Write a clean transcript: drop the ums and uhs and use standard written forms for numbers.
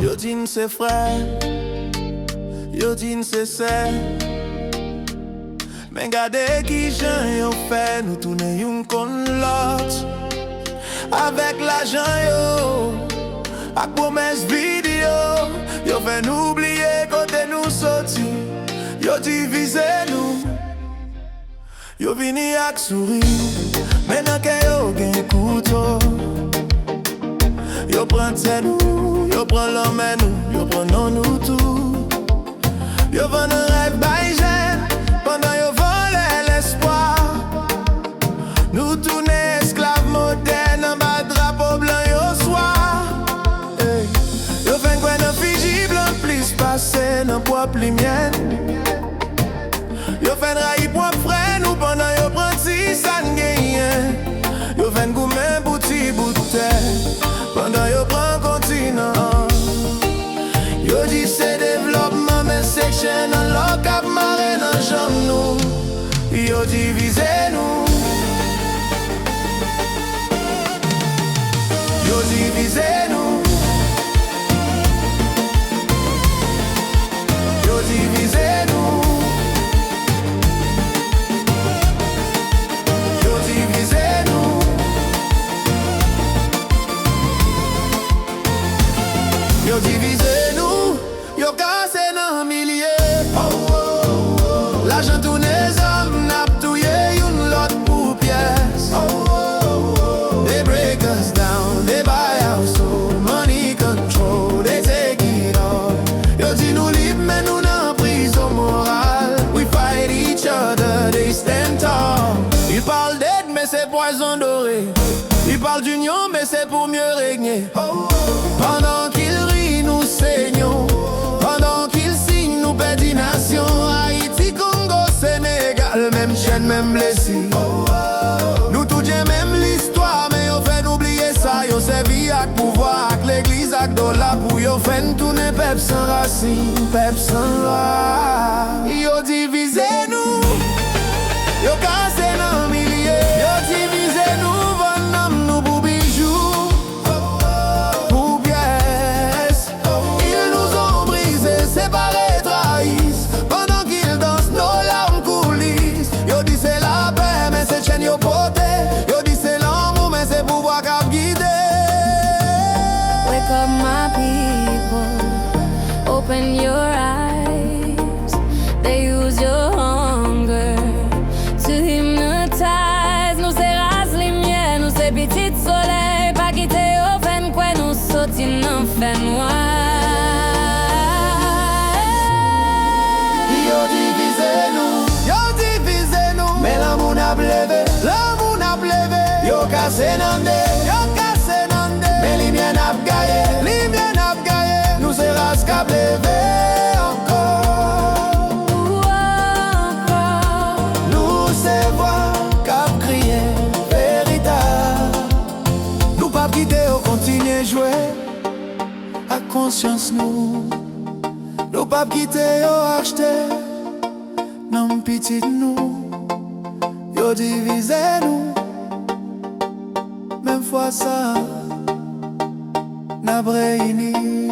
Yo din se frère, yo din se sœur. Men gade ki jan yo fè nou tourne yon kon lot. Avec l'argent yo, ak promesse video, yo fè nou oublier kote nou soti. Yo divize nou, yo vini ak souri, menan ke yo gen kouto. Yo pran tè nou, yo pran l'anmen nou, yo pran nan nou tou. Yo vend un rêve bay jen, pendant yo vole l'espoir. Nou tourne esclave moderne, en bas drapeau blanc yo soir. Hey. Yo fen kwen nan Fiji blanc plis pase nan pwap li mien. Yo fen rayi pwap fre nou pendant yo pran si san genyen. Yo fen goumen bouti boute, pendant yo pran kontinant. Yo di se développement men seksyen nan lok ap mare nan jam nou. Yo divize nou, yo divize nou, yo divize nou, yo divize nou, yo divize nou, yo kase nan milye. L'argent tourne zam nap touye yon lot pou pièce. They break us down, they buy our soul, money control, they take it all. Yo di nou libre men nou nan prison morale. We fight each other, they stand tall. Ils parlent d'aide mais c'est poison doré. Ils parlent d'union mais c'est pour mieux régner. Pendant qu'ils rient nous saignons, pendant qu'ils signent nous perdit nation. Haïti, Congo, Sénégal, même chaîne, même blessé. Nous tout bien même l'histoire, mais yo fait oublier ça. Yo servi ak pouvoir, ak l'église, ak dollar. Pour yo fait tourner pep sans racine, pep sans loi. Yo divise nous, yo casse nan milliers. Yo divise nous, van nam nous pour bijoux, pour pièces. Ils nous ont brisés, séparés, trahissent. Pendant qu'ils dansent, nos larmes coulissent. Yo dit c'est la paix, mais c'est chaîne yo poté. Yo dit c'est l'amour, mais c'est pouvoir qu'a guidé. Wake up my people, open your eyes. They use your hunger to hypnotize. Nous c'est race lumière, nous c'est petit soleil. Pas quitter au fen quoi nous sauter nan fen noir. Yo divise nous, mais l'amour n'a plevé, l'amour n'a plevé. Yo casse nan de, mais li bien n'a gaye, nous c'est race qu'a plevé encore. Nous c'est voix qu'a crié véritable. Nous pas quitter, on continue jouer à conscience nous. Nous pas quitter, on acheter non petit nous. Yo divise nous, même fois ça n'a réuni.